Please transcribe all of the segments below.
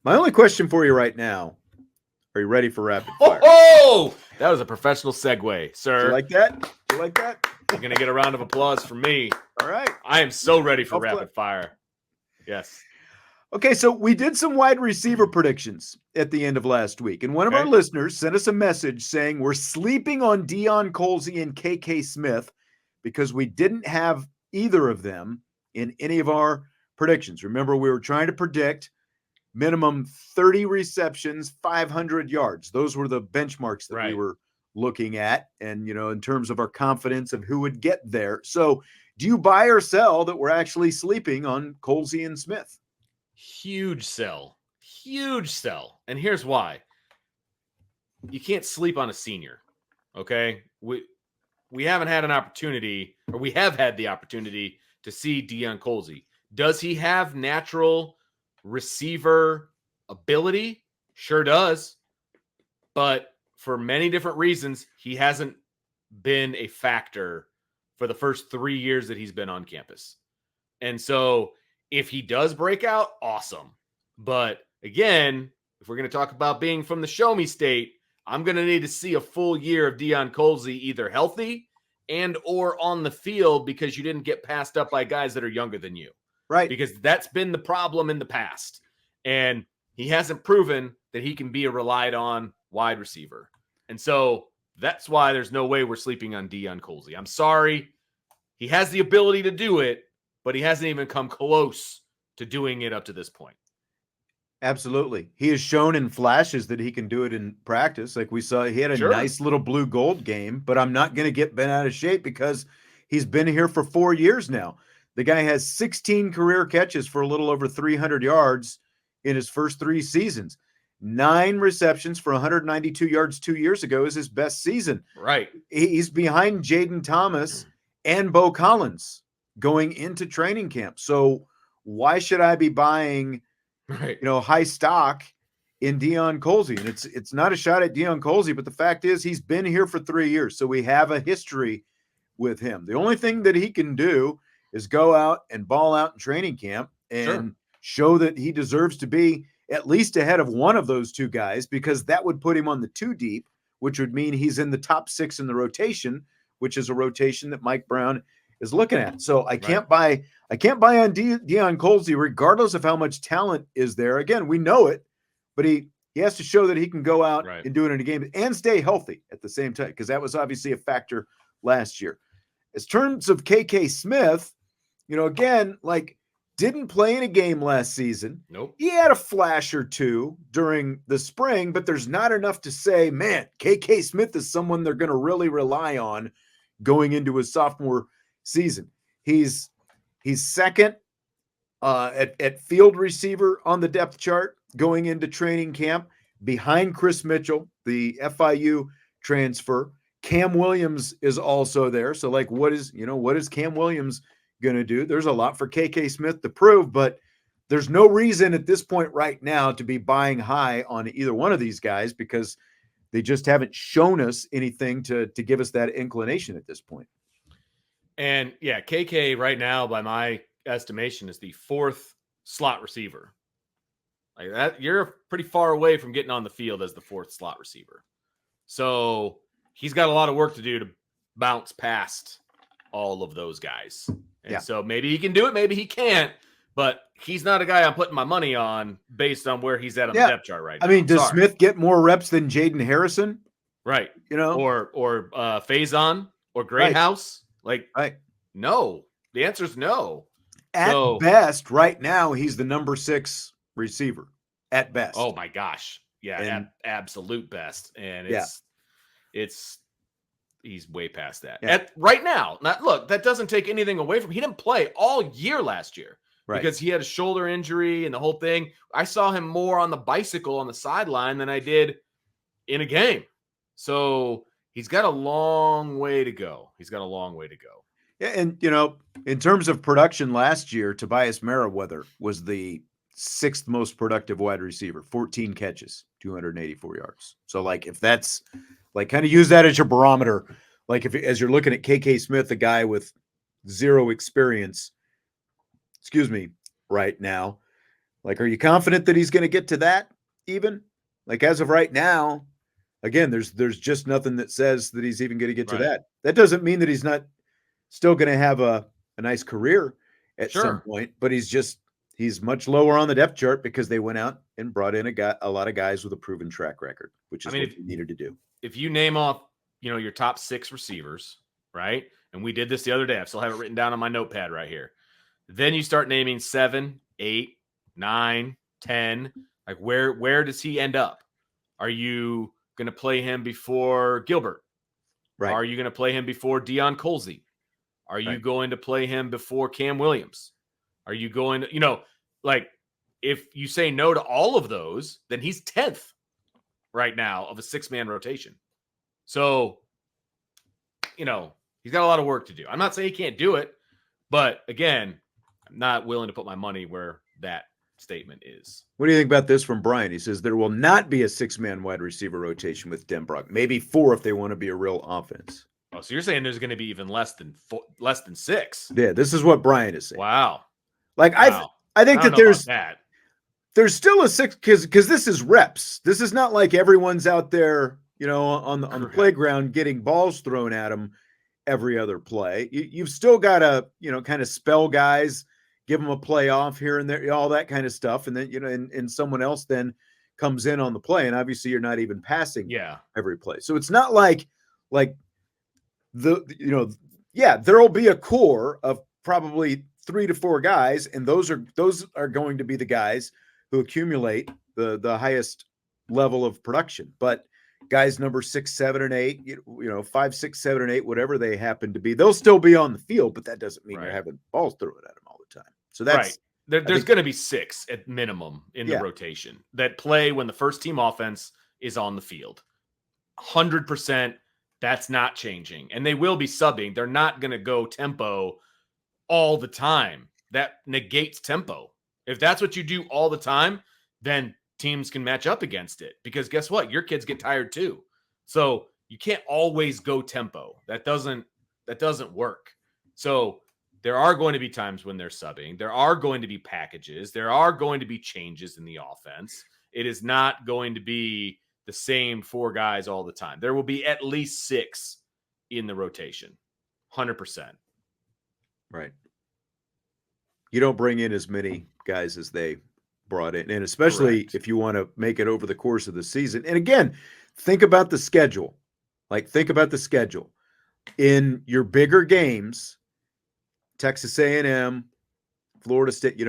My only question for you right now, are you ready for rapid fire? Oh, that was a professional segue, sir. Do you like that? Do you like that? You're going to get a round of applause from me. All right. I am so ready for rapid fire. Yes. Okay, so we did some wide receiver predictions at the end of last week, and one of our listeners sent us a message saying we're sleeping on Deion Colzie and KK Smith because we didn't have either of them in any of our predictions. Remember, we were trying to predict minimum 30 receptions, 500 yards. Those were the benchmarks that we were looking at, and, you know, in terms of our confidence of who would get there. So do you buy or sell that we're actually sleeping on Colzie and Smith? Huge sell. Huge sell. And here's why. You can't sleep on a senior, okay? We haven't had an opportunity, or we have had the opportunity to see Deion Colzie. Does he have natural receiver ability? Sure does. But for many different reasons, he hasn't been a factor for the first 3 years that he's been on campus. And so if he does break out, awesome. But again, if we're going to talk about being from the show me state, I'm going to need to see a full year of Deion Colzie either healthy and or on the field, because you didn't get passed up by guys that are younger than you. Right. Because that's been the problem in the past. And he hasn't proven that he can be a relied on wide receiver. And so that's why there's no way we're sleeping on Deion Colzie. I'm sorry. He has the ability to do it, but he hasn't even come close to doing it up to this point. Absolutely. He has shown in flashes that he can do it in practice. Like we saw, he had a nice little blue gold game, but I'm not going to get bent out of shape because he's been here for 4 years now. The guy has 16 career catches for a little over 300 yards in his first 3 seasons. 9 receptions for 192 yards 2 years ago is his best season. Right. He's behind Jaden Thomas and Bo Collins going into training camp. So why should I be buying, high stock in Deion Colzie? And it's not a shot at Deion Colzie, but the fact is he's been here for 3 years. So we have a history with him. The only thing that he can do is go out and ball out in training camp and show that he deserves to be at least ahead of one of those 2 guys, because that would put him on the 2 deep, which would mean he's in the top 6 in the rotation, which is a rotation that Mike Brown is looking at. So I can't buy on Deion Colzie, regardless of how much talent is there. Again, we know it, but he has to show that he can go out and do it in a game and stay healthy at the same time, because that was obviously a factor last year. As terms of KK Smith, again, didn't play in a game last season. Nope. He had a flash or 2 during the spring, but there's not enough to say, man, KK Smith is someone they're going to really rely on going into his sophomore season. He's second at field receiver on the depth chart going into training camp, behind Chris Mitchell, the FIU transfer. Cam Williams is also there. So what is Cam Williams going to do? There's a lot for KK Smith to prove, but there's no reason at this point right now to be buying high on either one of these guys, because they just haven't shown us anything to give us that inclination at this point. And yeah, KK right now, by my estimation, is the 4th slot receiver. Like that, you're pretty far away from getting on the field as the 4th slot receiver. So he's got a lot of work to do to bounce past all of those guys. And so maybe he can do it, maybe he can't, but he's not a guy I'm putting my money on based on where he's at on the depth chart right now. I mean, does Smith get more reps than Jaden Harrison? Right. Or Faison or Greathouse? No. The answer is no. At best, right now, he's the number 6 receiver. At best. Oh my gosh. Yeah, at absolute best. And he's way past that. Yeah. Right now. Look, that doesn't take anything away from him. He didn't play all year last year because he had a shoulder injury and the whole thing. I saw him more on the bicycle on the sideline than I did in a game. So he's got a long way to go. Yeah, and, in terms of production last year, Tobias Merriweather was the 6th most productive wide receiver, 14 catches, 284 yards. So, if that's, kind of use that as your barometer. As you're looking at KK Smith, a guy with 0 experience, right now, Like, are you confident that he's going to get to that even? Like, as of right now, again, there's just nothing that says that he's even going to get to that. That doesn't mean that he's not still going to have a nice career at some point, but he's much lower on the depth chart because they went out and brought in a lot of guys with a proven track record, which is what you needed to do. If you name off, your top 6 receivers, right? And we did this the other day. I still have it written down on my notepad right here. Then you start naming 7, 8, 9, 10. Like where does he end up? Are you going to play him before Gilbert? Right. Are you going to play him before Deion Colzie? Are you going to play him before Cam Williams? Are you going to, like if you say no to all of those, then he's 10th right now of a 6-man rotation. So, he's got a lot of work to do. I'm not saying he can't do it, but again, I'm not willing to put my money where that statement is. What do you think about this from Brian? He says there will not be a 6-man wide receiver rotation with Denbrock. Maybe 4 if they want to be a real offense. Oh, so you're saying there's going to be even less than 6? Yeah, this is what Brian is saying. Wow. Like wow. I think that there's still a 6 because this is reps. This is not like everyone's out there, on the playground getting balls thrown at them every other play. You've still got to, kind of spell guys, give them a play off here and there, all that kind of stuff. And then, and someone else then comes in on the play. And obviously you're not even passing every play. So it's not like there'll be a core of probably 3 to 4 guys. And those are going to be the guys who accumulate the highest level of production. But guys number 6, 7, and 8, 5, 6, 7, and 8, whatever they happen to be, they'll still be on the field, but that doesn't mean you're having balls thrown at them all the time. So that's There's going to be 6 at minimum in the rotation that play when the first team offense is on the field. 100%. That's not changing. And they will be subbing. They're not going to go tempo all the time. That negates tempo. If that's what you do all the time, then teams can match up against it because guess what? Your kids get tired too. So you can't always go tempo. That doesn't work. So there are going to be times when they're subbing. There are going to be packages. There are going to be changes in the offense. It is not going to be the same 4 guys all the time. There will be at least 6 in the rotation. 100%. Right. You don't bring in as many guys as they brought in, and especially if you want to make it over the course of the season. And again, think about the schedule. In your bigger games, Texas A&M, Florida State,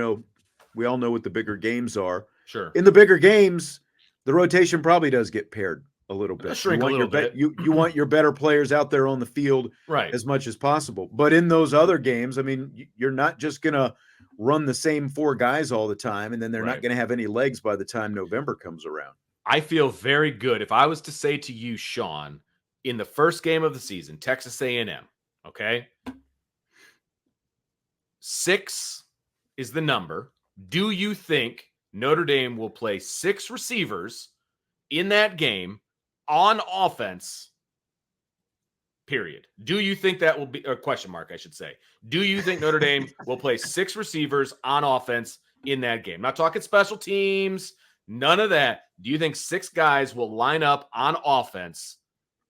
we all know what the bigger games are. Sure. In the bigger games, the rotation probably does get paired a little bit. Shrink a little bit. You want your better players out there on the field as much as possible. But in those other games, I mean, you're not just going to run the same 4 guys all the time, and then they're not going to have any legs by the time November comes around. I feel very good. If I was to say to you, Sean, in the first game of the season, Texas A&M, okay? 6 is the number. Do you think Notre Dame will play 6 receivers in that game on offense, period? Do you think that will be a question mark, I should say? Do you think Notre Dame will play 6 receivers on offense in that game? Not talking special teams, none of that. Do you think 6 guys will line up on offense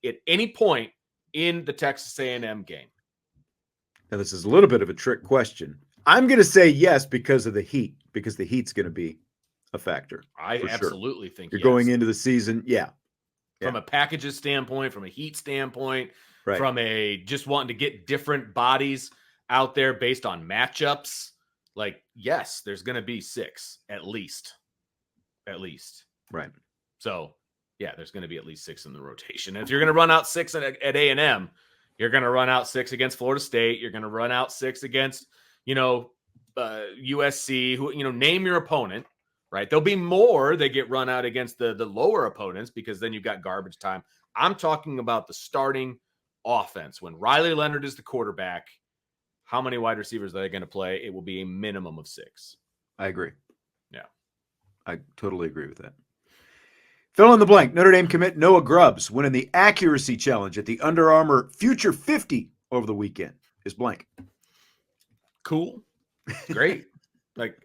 at any point in the Texas A&M game? Now, this is a little bit of a trick question. I'm going to say yes because of the heat, because the heat's going to be a factor. I absolutely think you're going into the season. Yeah. From a packages standpoint, from a heat standpoint, from a just wanting to get different bodies out there based on matchups. Like, yes, there's going to be 6 at least. Right. So, yeah, there's going to be at least 6 in the rotation. And if you're going to run out 6 at A&M, you're going to run out 6 against Florida State. You're going to run out 6 against, USC, who, name your opponent, right? There'll be more that get run out against the lower opponents because then you've got garbage time. I'm talking about the starting offense. When Riley Leonard is the quarterback, how many wide receivers are they going to play? It will be a minimum of 6. I agree. Yeah. I totally agree with that. Fill in the blank. Notre Dame commit Noah Grubbs winning the accuracy challenge at the Under Armour Future 50 over the weekend is blank. Cool. Great. Like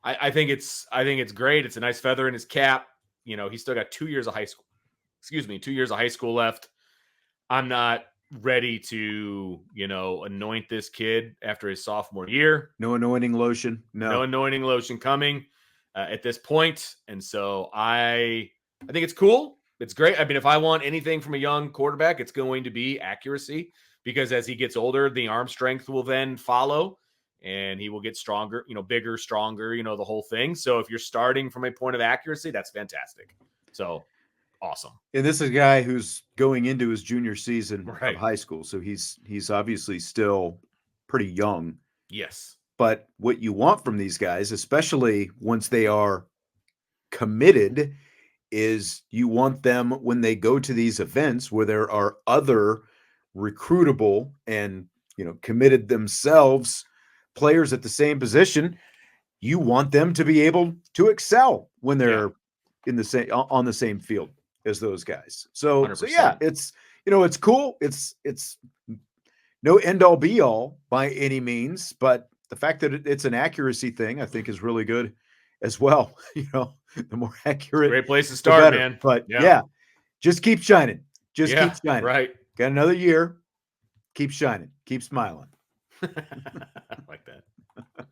I think it's great. It's a nice feather in his cap. You know, he's still got 2 years of high school. 2 years of high school left. I'm not ready to, anoint this kid after his sophomore year. No anointing lotion. No anointing lotion coming at this point. And so I think it's cool. It's great. I mean, if I want anything from a young quarterback, it's going to be accuracy, because as he gets older, the arm strength will then follow and he will get stronger, bigger, stronger, the whole thing. So if you're starting from a point of accuracy, that's fantastic. So awesome. And this is a guy who's going into his junior season of high school. So he's obviously still pretty young. Yes. But what you want from these guys, especially once they are committed, is you want them, when they go to these events where there are other recruitable and, committed themselves players at the same position, you want them to be able to excel when they're in the same, on the same field as those guys. So yeah, it's, it's cool. It's no end all be all by any means, but the fact that it's an accuracy thing, I think, is really good as well. The more accurate, great place to start, man. But yeah, just keep shining. Just keep shining. Right. Got another year. Keep shining. Keep smiling. I like that.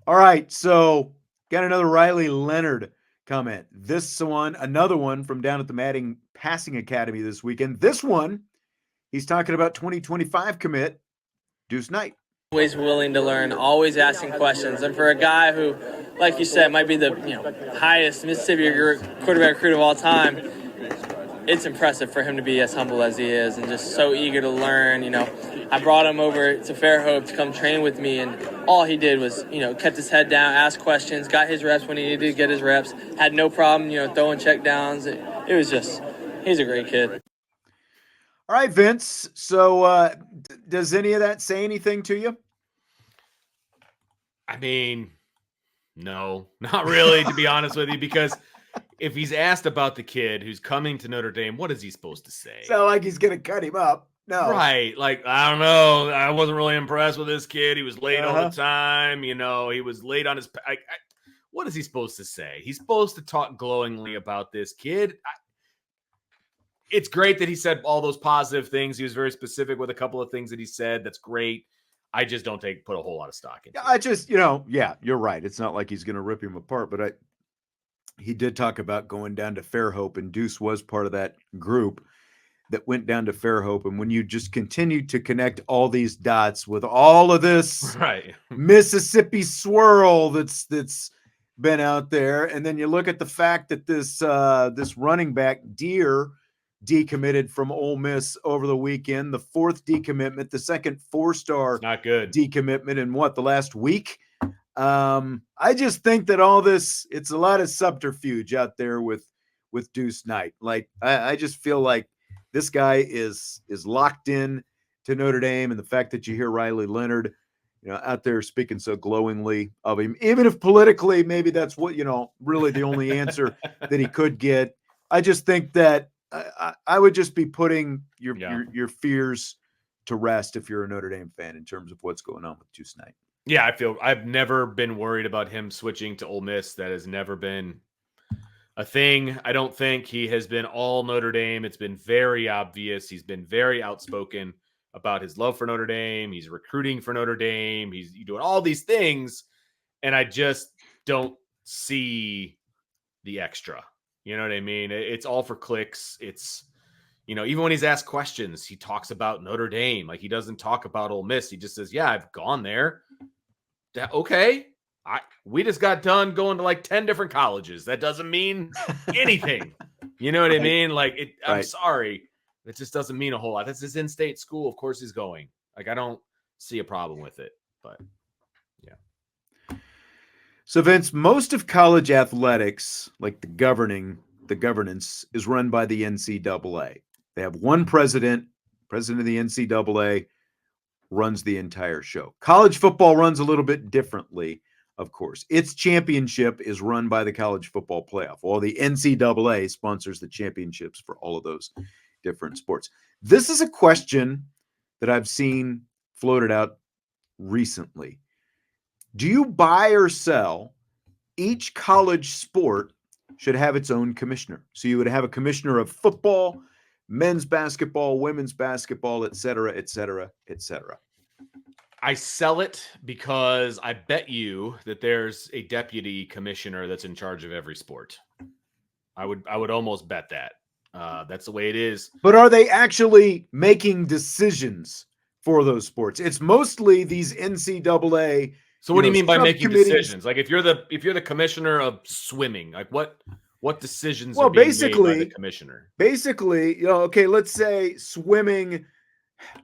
All right. So got another Riley Leonard comment. Another one from down at the Manning Passing Academy this weekend. This one, he's talking about 2025 commit, Deuce Knight. Always willing to learn, always asking questions. And for a guy who, like you said, might be the highest Mississippi quarterback recruit of all time, it's impressive for him to be as humble as he is and just so eager to learn. I brought him over to Fairhope to come train with me, and all he did was, kept his head down, asked questions, got his reps when he needed to get his reps, had no problem, throwing check downs. It was just, he's a great kid. All right, Vince. So does any of that say anything to you? I mean, no, not really, to be honest with you, because if he's asked about the kid who's coming to Notre Dame, what is he supposed to say? So like he's going to cut him up. No. Right. Like, I don't know. I wasn't really impressed with this kid. He was late all the time. He was late on his what is he supposed to say? He's supposed to talk glowingly about this kid. It's great that he said all those positive things. He was very specific with a couple of things that he said. That's great. I just don't put a whole lot of stock in. I just, you're right. It's not like he's going to rip him apart, but he did talk about going down to Fairhope, and Deuce was part of that group that went down to Fairhope. And when you just continue to connect all these dots with all of this Mississippi swirl that's been out there, and then you look at the fact that this running back Deere decommitted from Ole Miss over the weekend, the fourth decommitment, the second four-star not good decommitment in the last week. I just think that all this, it's a lot of subterfuge out there with Deuce Knight. Like, I just feel like this guy is locked in to Notre Dame, and the fact that you hear Riley Leonard, out there speaking so glowingly of him, even if politically maybe that's what, really the only answer that he could get. I just think that I would just be putting your fears to rest if you're a Notre Dame fan in terms of what's going on with Deuce Knight. Yeah, I've never been worried about him switching to Ole Miss. That has never been a thing. I don't think he has been all Notre Dame. It's been very obvious. He's been very outspoken about his love for Notre Dame. He's recruiting for Notre Dame. He's doing all these things, and I just don't see the extra. You know what I mean? It's all for clicks. It's, even when he's asked questions, he talks about Notre Dame. Like, he doesn't talk about Ole Miss. He just says, yeah, I've gone there. Okay. We just got done going to like 10 different colleges. That doesn't mean anything. You know what I mean? Like, I'm sorry. It just doesn't mean a whole lot. That's his in-state school. Of course he's going. Like, I don't see a problem with it, but yeah. So Vince, most of college athletics, like the governance is run by the NCAA. They have one president of the NCAA runs the entire show. College football runs a little bit differently, of course. Its championship is run by the College Football Playoff, while the NCAA sponsors the championships for all of those different sports. This is a question that I've seen floated out recently. Do you buy or sell each college sport should have its own commissioner? So you would have a commissioner of football, men's basketball, women's basketball, et cetera, et cetera, et cetera. I sell it because I bet you that there's a deputy commissioner that's in charge of every sport. I would almost bet that. That's the way it is. But are they actually making decisions for those sports? It's mostly these NCAA. So what do you mean by making decisions? Like if you're the commissioner of swimming, like what decisions are being made by the commissioner? Basically, okay, let's say swimming.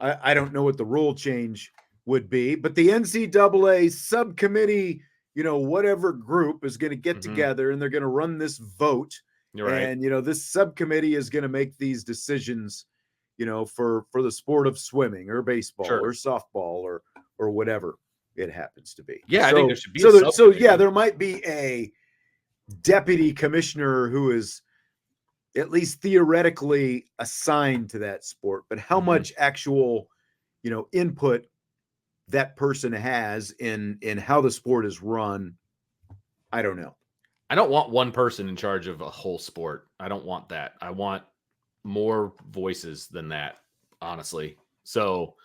I don't know what the rule change would be, but the NCAA subcommittee, whatever group is going to get together and they're going to run this vote. Right. And, this subcommittee is going to make these decisions, for the sport of swimming or baseball or softball or whatever it happens to be. Yeah, I think there should be so yeah, there might be a deputy commissioner who is at least theoretically assigned to that sport, but how much actual, input that person has in how the sport is run, I don't know. I don't want one person in charge of a whole sport. I don't want that. I want more voices than that, honestly. So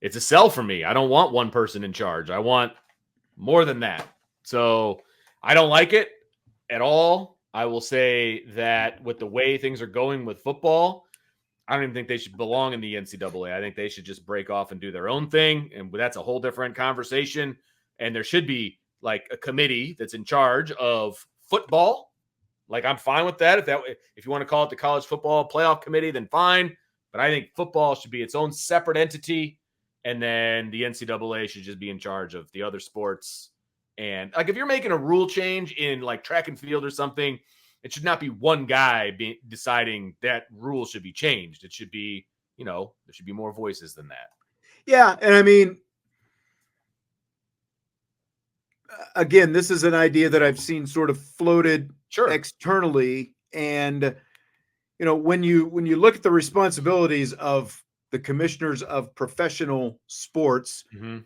it's a sell for me. I don't want one person in charge. I want more than that. So I don't like it at all. I will say that with the way things are going with football, I don't even think they should belong in the NCAA. I think they should just break off and do their own thing. And that's a whole different conversation. And there should be like a committee that's in charge of football. Like I'm fine with that. If you want to call it the college football playoff committee, then fine. But I think football should be its own separate entity. And then the NCAA should just be in charge of the other sports. And like if you're making a rule change in like track and field or something, it should not be one guy deciding that rule should be changed. It should be, there should be more voices than that. Yeah. And I mean, again, this is an idea that I've seen sort of floated externally. And, when you look at the responsibilities of the commissioners of professional sports,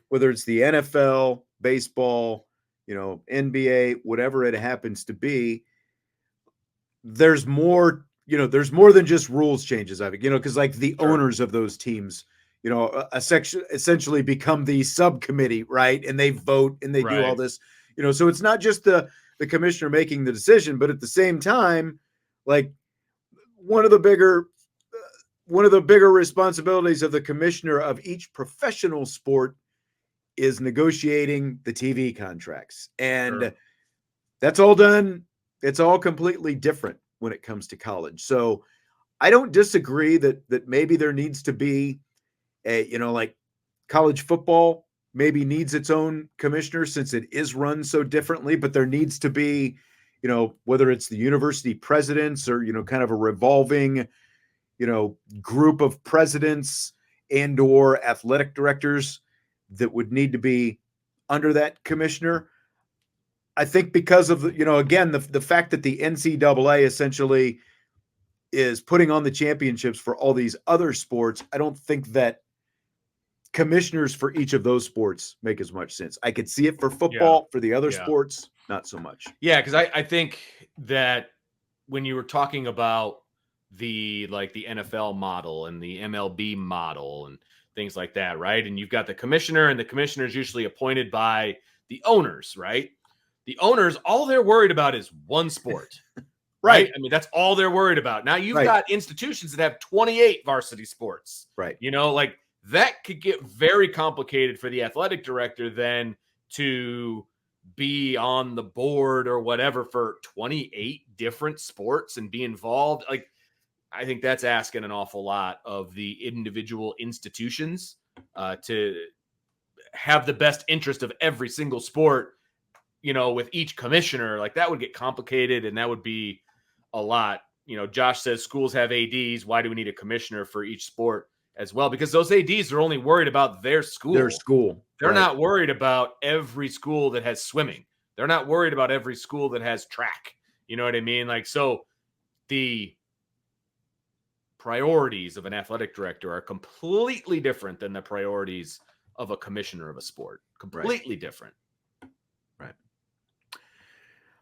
whether it's the NFL, baseball, NBA, whatever it happens to be, there's more than just rules changes. I think, because like the owners of those teams, essentially become the subcommittee, right? And they vote and they do all this, so it's not just the commissioner making the decision, but at the same time, like one of the bigger responsibilities of the commissioner of each professional sport is negotiating the TV contracts. And that's all done. It's all completely different when it comes to college. So I don't disagree that maybe there needs to be like college football maybe needs its own commissioner since it is run so differently, but there needs to be, whether it's the university presidents or, kind of a revolving, group of presidents and or athletic directors that would need to be under that commissioner. I think because of, again, the fact that the NCAA essentially is putting on the championships for all these other sports, I don't think that commissioners for each of those sports make as much sense. I could see it for football, for the other sports, not so much. Yeah, because I think that when you were talking about the NFL model and the MLB model and things like that, right? And you've got the commissioner, and the commissioner is usually appointed by the owners, right? The owners, all they're worried about is one sport. Right. I mean, that's all they're worried about. Now you've got institutions that have 28 varsity sports. Right. Like that could get very complicated for the athletic director then to be on the board or whatever for 28 different sports and be involved. Like, I think that's asking an awful lot of the individual institutions to have the best interest of every single sport, with each commissioner. Like that would get complicated and that would be a lot. Josh says schools have ADs. Why do we need a commissioner for each sport as well? Because those ADs are only worried about their school. They're not worried about every school that has swimming. They're not worried about every school that has track. You know what I mean? Like, so the priorities of an athletic director are completely different than the priorities of a commissioner of a sport. Completely different.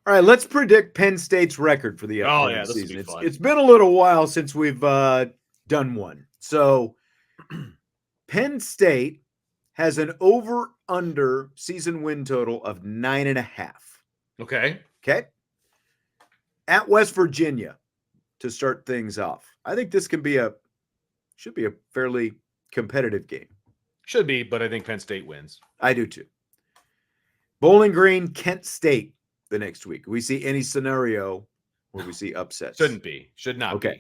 All right, let's predict Penn State's record for the upcoming this season. will be fun. It's been a little while since we've done one. So Penn State has an over-under season win total of 9.5. Okay. Okay. At West Virginia to start things off. I think this should be a fairly competitive game. Should be, but I think Penn State wins. I do too. Bowling Green, Kent State the next week. We see any scenario where we see upsets. Shouldn't be. Should not be. All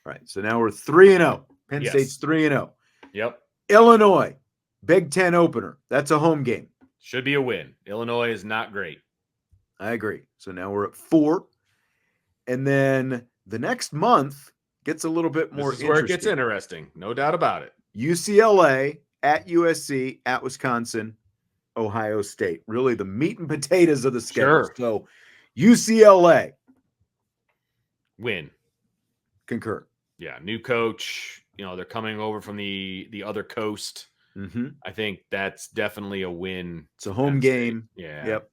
right. So now we're 3-0. Penn State's 3-0. Yep. Illinois, Big Ten opener. That's a home game. Should be a win. Illinois is not great. I agree. So now we're at 4. And then the next month gets a little bit more This is where it gets interesting. No doubt about it. UCLA at USC, at Wisconsin, Ohio State. Really the meat and potatoes of the schedule. Sure. So UCLA. Win. Concur. Yeah. New coach. They're coming over from the other coast. Mm-hmm. I think that's definitely a win. It's a home game. Yeah. Yep.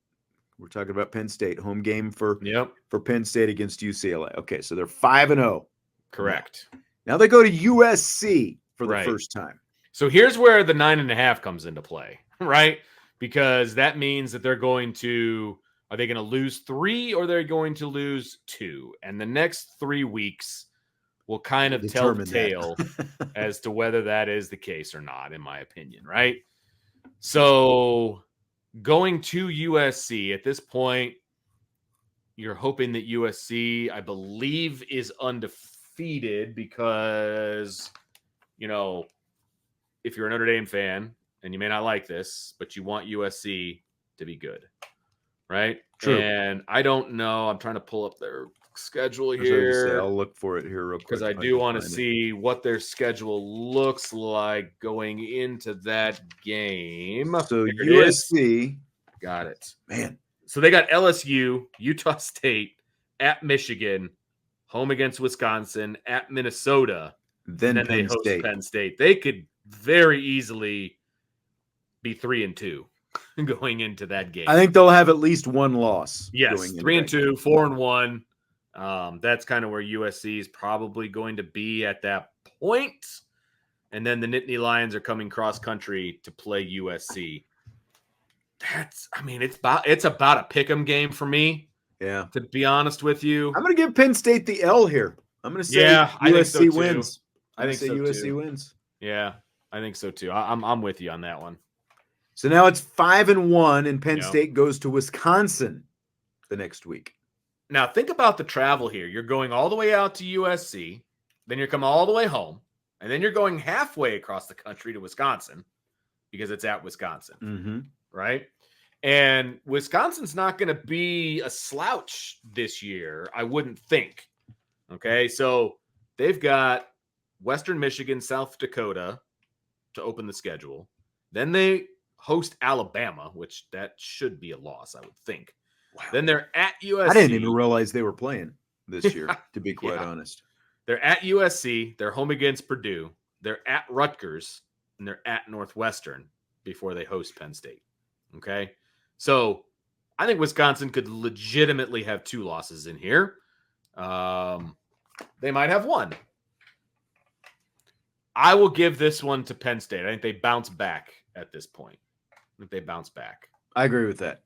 We're talking about Penn State. Home game for Penn State against UCLA. Okay, so they're 5-0. Correct. Now they go to USC for the first time. So here's where the 9.5 comes into play, right? Because that means that they're going to – are they going to lose 3 or they're going to lose 2? And the next 3 weeks will kind of tell the tale as to whether that is the case or not, in my opinion, right? So going to USC at this point, you're hoping that USC, I believe, is undefeated because, if you're a Notre Dame fan, and you may not like this, but you want USC to be good, right? True. And I don't know. I'm trying to pull up their schedule here. I'll look for it here real quick. Because I do want to see what their schedule looks like going into that game. So USC. Got it. Man. So they got LSU, Utah State, at Michigan, home against Wisconsin, at Minnesota. Then they host Penn State. They could very easily be 3-2 going into that game. I think they'll have at least one loss. Yes, 3-2, 4-1. That's kind of where USC is probably going to be at that point. And then the Nittany Lions are coming cross country to play USC. It's about a pick'em game for me. Yeah. To be honest with you, I'm going to give Penn State the L here. I'm going to say USC wins. I think USC wins. Yeah, I think so too. I'm with you on that one. So now it's 5-1, and Penn State goes to Wisconsin the next week. Now think about the travel here. You're going all the way out to USC, then you're coming all the way home, and then you're going halfway across the country to Wisconsin because it's at Wisconsin, right? And Wisconsin's not going to be a slouch this year, I wouldn't think. Okay, so they've got Western Michigan, South Dakota to open the schedule. Then they host Alabama, which that should be a loss, I would think. Wow. Then they're at USC. I didn't even realize they were playing this year, to be quite honest. They're at USC. They're home against Purdue. They're at Rutgers, and they're at Northwestern before they host Penn State. Okay? So I think Wisconsin could legitimately have 2 losses in here. They might have 1. I will give this one to Penn State. I think they bounce back at this point. I agree with that.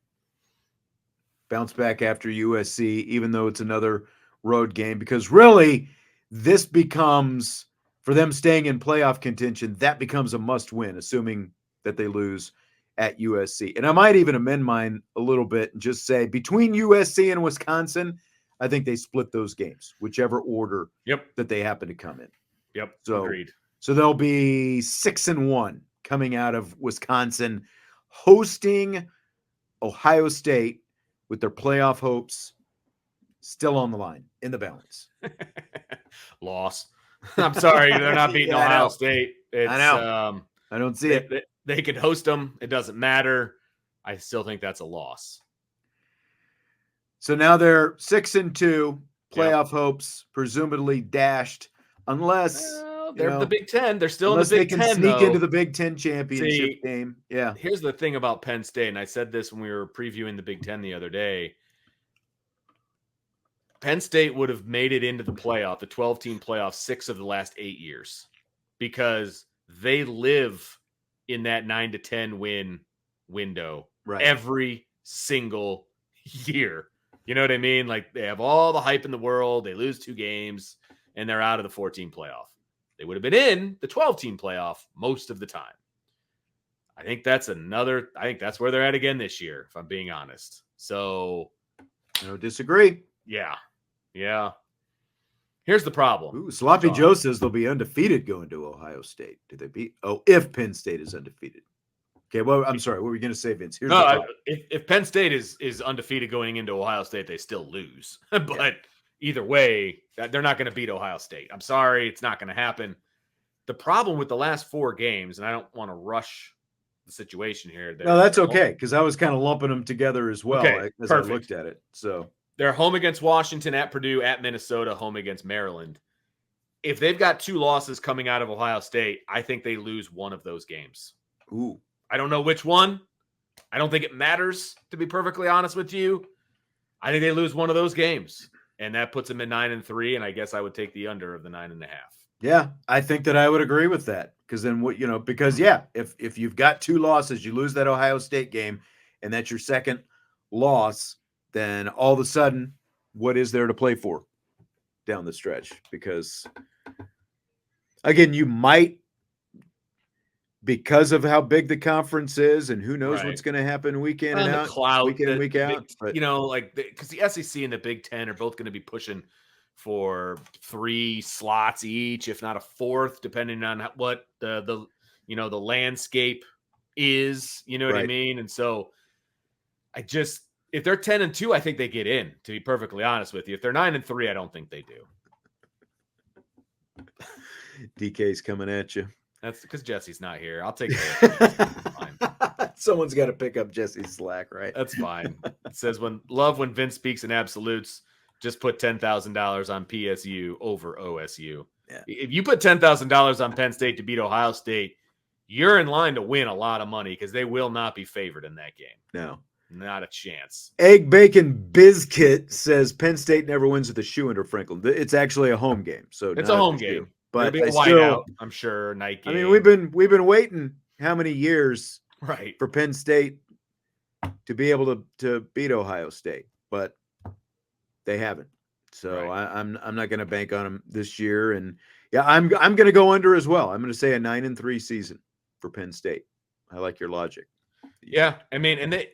Bounce back after USC, even though it's another road game, because really this becomes, for them staying in playoff contention, that becomes a must-win, assuming that they lose at USC. And I might even amend mine a little bit and just say between USC and Wisconsin, I think they split those games, whichever order that they happen to come in. Yep. So, agreed. So they'll be 6-1 coming out of Wisconsin, hosting Ohio State with their playoff hopes still on the line, in the balance. Loss. I'm sorry, they're not beating Ohio State. I know. I don't see it. They could host them. It doesn't matter. I still think that's a loss. So now they're 6-2, playoff hopes presumably dashed, unless they're the Big Ten. They're still in the Big Ten. They can sneak into the Big Ten championship game. Yeah. Here's the thing about Penn State, and I said this when we were previewing the Big Ten the other day. Penn State would have made it into the playoff, the 12-team playoff, 6 of the last 8 years, because they live in that 9 to 10 win window every single year. You know what I mean? Like, they have all the hype in the world. They lose 2 games and they're out of the 14 playoff. They would have been in the 12-team playoff most of the time. I think that's where they're at again this year, if I'm being honest. So, no, disagree. Yeah. Here's the problem. Ooh, Sloppy Joe says they'll be undefeated going to Ohio State. Do they beat? Oh, if Penn State is undefeated. Okay, well, I'm sorry. What were you going to say, Vince? If Penn State is undefeated going into Ohio State, they still lose. But either way, they're not going to beat Ohio State. I'm sorry. It's not going to happen. The problem with the last 4 games, and I don't want to rush the situation here. No, that's okay, because I was kind of lumping them together as well as I looked at it. So they're home against Washington, at Purdue, at Minnesota, home against Maryland. If they've got 2 losses coming out of Ohio State, I think they lose one of those games. Ooh. I don't know which one. I don't think it matters, to be perfectly honest with you. I think they lose one of those games, and that puts them at 9-3, and I guess I would take the under of the 9.5. Yeah, I think that I would agree with that, because then if you've got 2 losses, you lose that Ohio State game, and that's your second loss, then all of a sudden, what is there to play for down the stretch? Because again, you might, because of how big the conference is, and who knows what's going to happen week in and out, week in, week out. But, because the SEC and the Big Ten are both going to be pushing for 3 slots each, if not a 4th, depending on what the landscape is. You know what I mean? And so, if they're 10-2, I think they get in. To be perfectly honest with you, if they're 9-3, I don't think they do. DK's coming at you. That's because Jesse's not here. I'll take it. Someone's got to pick up Jesse's slack, right? That's fine. It says when Vince speaks in absolutes, just put $10,000 on PSU over OSU. Yeah. If you put $10,000 on Penn State to beat Ohio State, you're in line to win a lot of money, because they will not be favored in that game. No. Not a chance. Egg Bacon Bizkit says Penn State never wins with the shoe under Franklin. It's actually a home game. So it's a home game. But it'll be a whiteout, I'm sure, night game. I mean, we've been waiting how many years for Penn State to be able to beat Ohio State, but they haven't. So I'm not going to bank on them this year. And yeah, I'm going to go under as well. I'm going to say a 9-3 season for Penn State. I like your logic. Yeah, I mean, and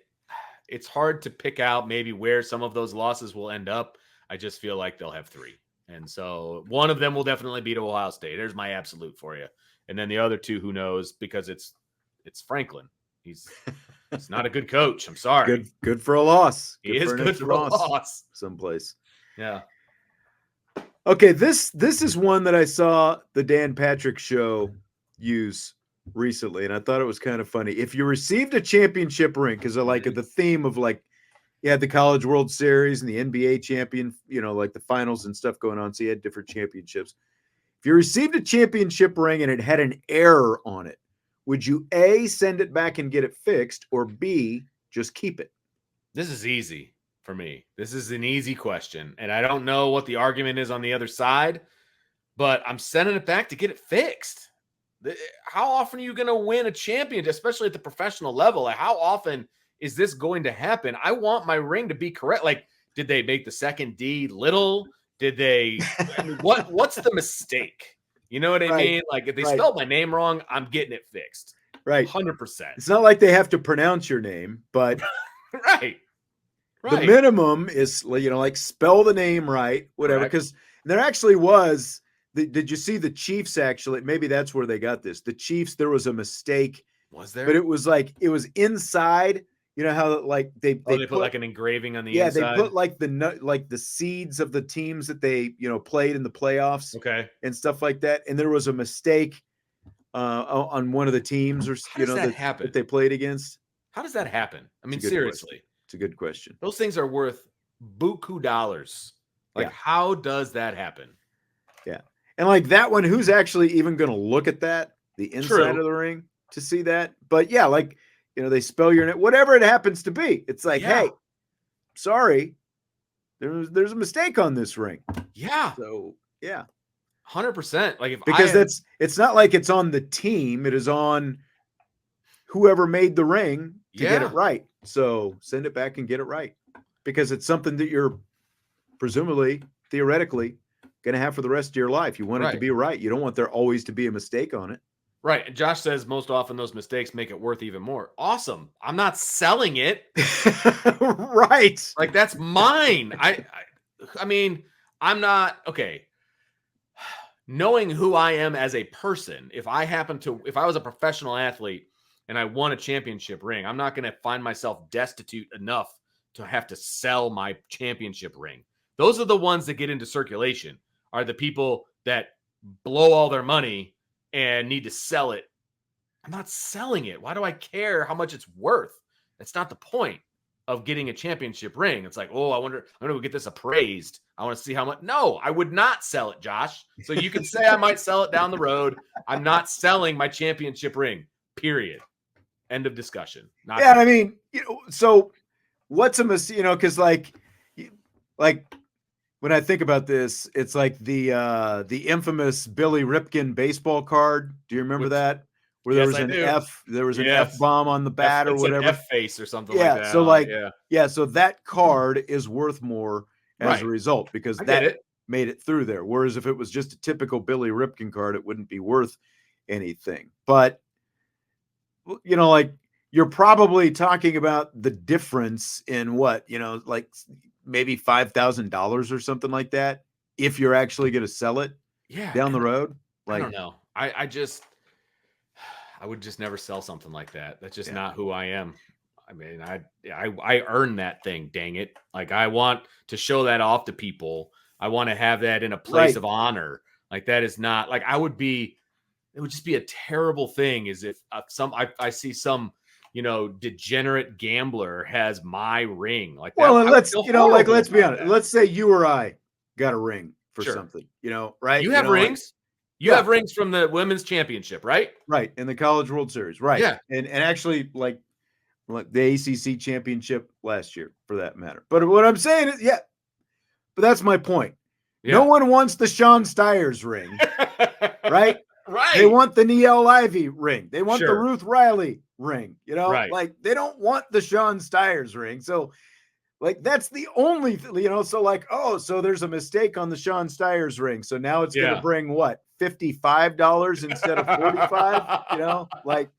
it's hard to pick out maybe where some of those losses will end up. I just feel like they'll have 3. And so one of them will definitely beat Ohio State. There's my absolute for you. And then the other 2, who knows, because it's Franklin. He's not a good coach. I'm sorry. Good for a loss. He is good for a loss. Someplace. Yeah. Okay, this is one that I saw the Dan Patrick Show use recently, and I thought it was kind of funny. If you received a championship ring, because I like the theme of you had the College World Series and the NBA champion, like the finals and stuff going on. So you had different championships. If you received a championship ring and it had an error on it, would you A, send it back and get it fixed, or B, just keep it? This is easy for me. This is an easy question. And I don't know what the argument is on the other side, but I'm sending it back to get it fixed. How often are you going to win a championship, especially at the professional level? How often is this going to happen? I want my ring to be correct. Did they make the second D little? Did they? What's the mistake? You know what I mean? If they spelled my name wrong, I'm getting it fixed. Right, 100%. It's not like they have to pronounce your name, but right. The minimum is spell the name right, whatever. Because there actually was. Did you see the Chiefs? Actually, maybe that's where they got this. The Chiefs, there was a mistake. Was there? But it was inside. You know how they put like an engraving on the inside? Yeah, they put the seeds of the teams that they played in the playoffs, and stuff like that. And there was a mistake on one of the teams, or that they played against. How does that happen? I mean, seriously, it's a good question. Those things are worth buku dollars. How does that happen? Yeah, and that one, who's actually even going to look at that, the inside of the ring, to see that? But yeah, they spell your name, whatever it happens to be. It's hey, sorry, there's a mistake on this ring. Yeah. So yeah. 100%. Like it's not like it's on the team. It is on whoever made the ring to get it right. So send it back and get it right, because it's something that you're presumably, theoretically, going to have for the rest of your life. You want it to be right. You don't want there always to be a mistake on it. Right. And Josh says most often those mistakes make it worth even more. Awesome. I'm not selling it. Right. Like, that's mine. I mean, I'm not okay. Knowing who I am as a person, if I was a professional athlete and I won a championship ring, I'm not going to find myself destitute enough to have to sell my championship ring. Those are the ones that get into circulation, are the people that blow all their money and need to sell it. I'm not selling it. Why do I care how much it's worth? That's not the point of getting a championship ring. It's like, oh, I'm going to get this appraised. I want to see how much. No, I would not sell it, Josh. So you can say I might sell it down the road. I'm not selling my championship ring, period. End of discussion. I mean, so what's a mistake? Because like when I think about this, it's like the infamous Billy Ripken baseball card. Do you remember that? Where there was an F bomb on the bat or whatever. F face or something like that. So so that card is worth more as a result, because that made it through there. Whereas if it was just a typical Billy Ripken card, it wouldn't be worth anything. But like, you're probably talking about the difference in what, like maybe $5,000 or something like that, if you're actually going to sell it down the road. Like, I don't know. I would just never sell something like that. That's just not who I am. I mean, I earned that thing, dang it. Like, I want to show that off to people. I want to have that in a place of honor. Like, that is not like, it would just be a terrible thing is if I see some, degenerate gambler has my ring. Like, well, let's be honest. Let's say you or I got a ring for something, right? You have rings. You have rings from the women's championship, right? Right. In the College World Series. Right. Yeah. And actually, like the ACC championship last year, for that matter. But what I'm saying is, but that's my point. Yeah. No one wants the Sean Stiers ring, right? Right. They want the Niele Ivey ring. They want the Ruth Riley ring, like they don't want the Sean Stiers ring. So like, that's the only, so like, so there's a mistake on the Sean Stiers ring. So now it's going to bring what, $55 instead of 45, like.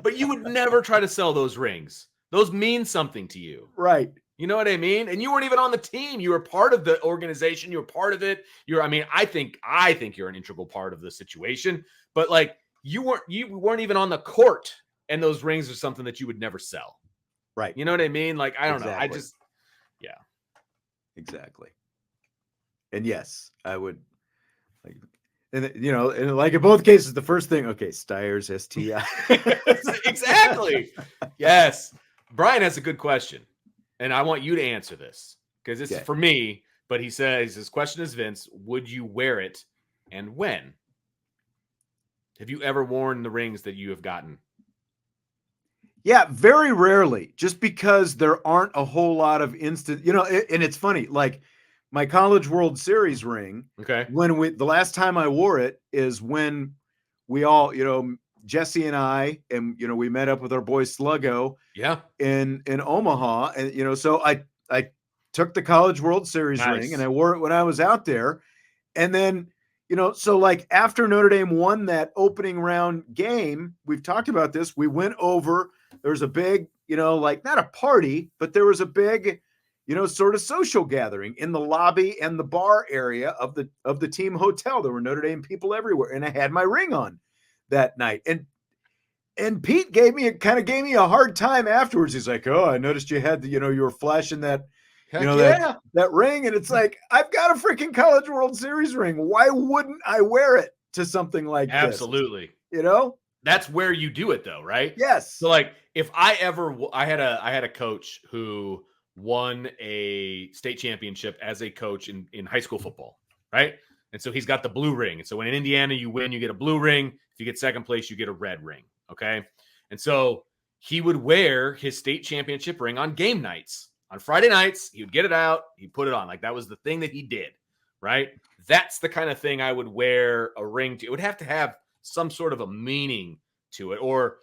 But you would never try to sell those rings. Those mean something to you. Right. You know what I mean? And you weren't even on the team. You were part of the organization. You were part of it. I think you're an integral part of the situation, but like, you weren't even on the court, and those rings are something that you would never sell. Right. You know what I mean? Like, I don't know. I just, exactly. And yes, I would like, and and like in both cases, the first thing, Stiers, STI. Exactly. Yes. Brian has a good question, and I want you to answer this because this is for me, but he says his question is, Vince, would you wear it and when? Have you ever worn the rings that you have gotten? Yeah, very rarely, just because there aren't a whole lot of instant, and it's funny, like my College World Series ring. Okay. The last time I wore it is when we all, Jesse and I, and, we met up with our boy Sluggo in Omaha. And, so I took the College World Series ring and I wore it when I was out there. And then, so like after Notre Dame won that opening round game, we've talked about this. We went over, there was a big, like not a party, but there was a big, sort of social gathering in the lobby and the bar area of the team hotel. There were Notre Dame people everywhere. And I had my ring on that night. And Pete gave me a hard time afterwards. He's like, "Oh, I noticed you had you were flashing that, that ring." And it's like, I've got a freaking College World Series ring. Why wouldn't I wear it to something like this? Absolutely. That's where you do it though, right? Yes. So like, if I had a coach who won a state championship as a coach in high school football, right? And so he's got the blue ring. And so when in Indiana you win, you get a blue ring. If you get second place, you get a red ring. Okay. And so he would wear his state championship ring on game nights On Friday nights, he would get it out, he'd put it on. Like that was the thing that he did, right? That's the kind of thing I would wear a ring to. It would have to have some sort of a meaning to it, or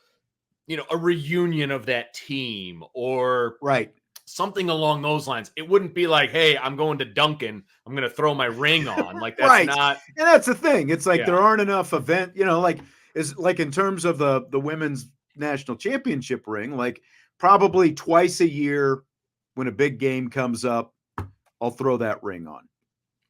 a reunion of that team, or something along those lines. It wouldn't be like, hey, I'm going to Duncan, I'm going to throw my ring on. Like that's not. And that's the thing. It's like there aren't enough like in terms of the women's national championship ring, like probably twice a year when a big game comes up, I'll throw that ring on.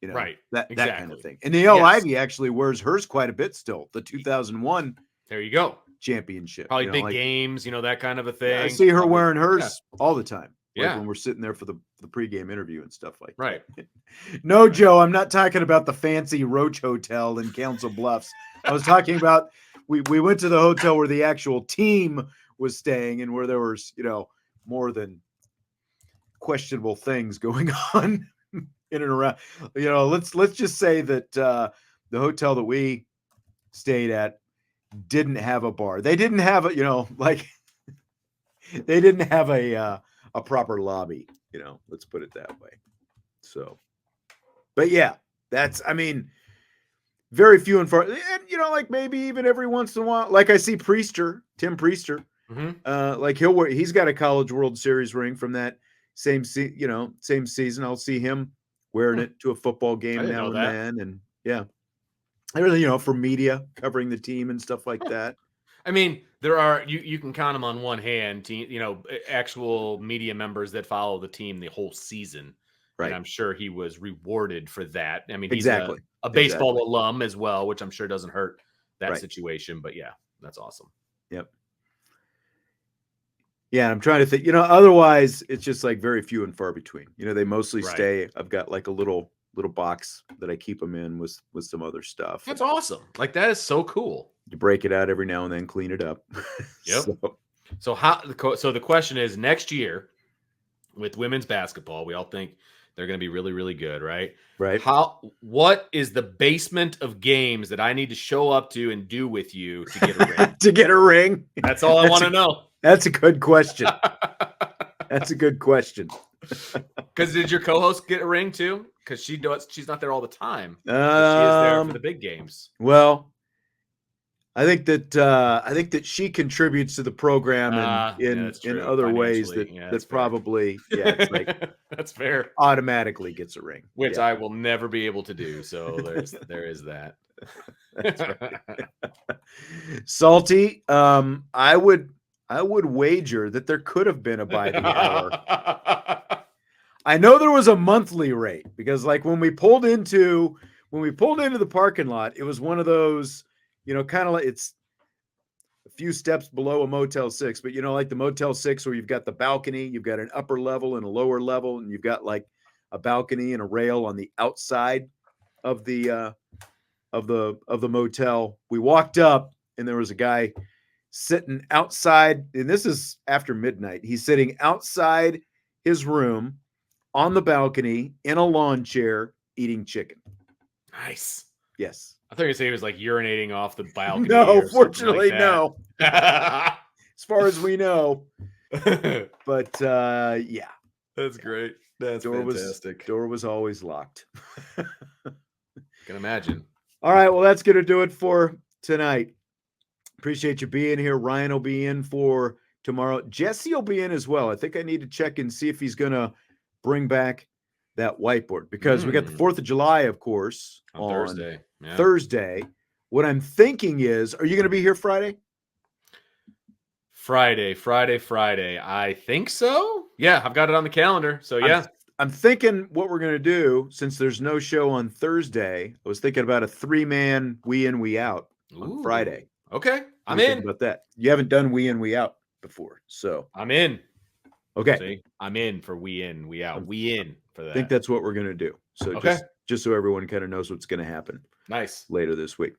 That kind of thing. And Niele Ivey actually wears hers quite a bit still. The 2001. There you go. Championship. Probably big games, that kind of a thing. I see her wearing hers all the time. Yeah. When we're sitting there for the pregame interview and stuff like that. No, Joe, I'm not talking about the fancy Roach Hotel in Council Bluffs. I was talking about we went to the hotel where the actual team was staying and where there was, more than questionable things going on in and around. Let's just say that the hotel that we stayed at didn't have a bar. They didn't have they didn't have a proper lobby, let's put it that way. So, but yeah, that's, very few and far, and maybe even every once in a while, like I see Tim Priester, he's got a College World Series ring from that same season. I'll see him wearing it to a football game now and then. And yeah, really, for media covering the team and stuff like that. There are you can count them on one hand, actual media members that follow the team the whole season. Right. And I'm sure he was rewarded for that. He's a baseball alum as well, which I'm sure doesn't hurt that situation. But yeah, that's awesome. Yep. Yeah, I'm trying to think, otherwise it's just like very few and far between. They mostly stay. I've got like a little box that I keep them in with some other stuff. That's awesome. Like that is so cool. You break it out every now and then, clean it up. Yep. So the question is, next year with women's basketball, we all think they're going to be really, really good, right? Right. What is the basement of games that I need to show up to and do with you to get a ring? To get a ring? That's all I want to know. That's a good question. That's a good question. Because did your co-host get a ring too? Because she's not there all the time. She is there for the big games. Well, I think that she contributes to the program in other ways that's probably it's like that's fair. Automatically gets a ring, which I will never be able to do. So there is that. That's right. Salty. I would wager that there could have been a by the hour. I know there was a monthly rate because when we pulled into the parking lot, it was one of those. Kind of like it's a few steps below a Motel 6, but like the Motel 6 where you've got the balcony, you've got an upper level and a lower level, and you've got like a balcony and a rail on the outside of the motel. We walked up and there was a guy sitting outside, and this is after midnight. He's sitting outside his room on the balcony in a lawn chair eating chicken. Nice. Yes. I thought you were saying he was like urinating off the balcony. No, fortunately, no. As far as we know. But yeah. That's great. That's fantastic. Door was always locked. Can imagine. All right. Well, that's going to do it for tonight. Appreciate you being here. Ryan will be in for tomorrow. Jesse will be in as well. I think I need to check and see if he's going to bring back that whiteboard because we got the 4th of July, of course, on Thursday. Yeah. Thursday. What I'm thinking is, are you going to be here Friday? Friday. I think so. Yeah, I've got it on the calendar. So yeah. I'm thinking what we're going to do, since there's no show on Thursday, I was thinking about a 3-man we in, we out on Friday. Okay. I'm in. About that. You haven't done we in, we out before. So I'm in. Okay. See? I'm in for we in, we out. We in for that. I think that's what we're going to do. So just so everyone kind of knows what's going to happen. Nice. Later this week.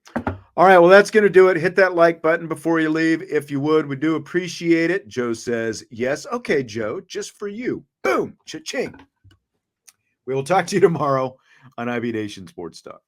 All right. Well, that's going to do it. Hit that like button before you leave. If you would, we do appreciate it. Joe says, yes. Okay, Joe, just for you. Boom. Cha-ching. We will talk to you tomorrow on IB Nation Sports Talk.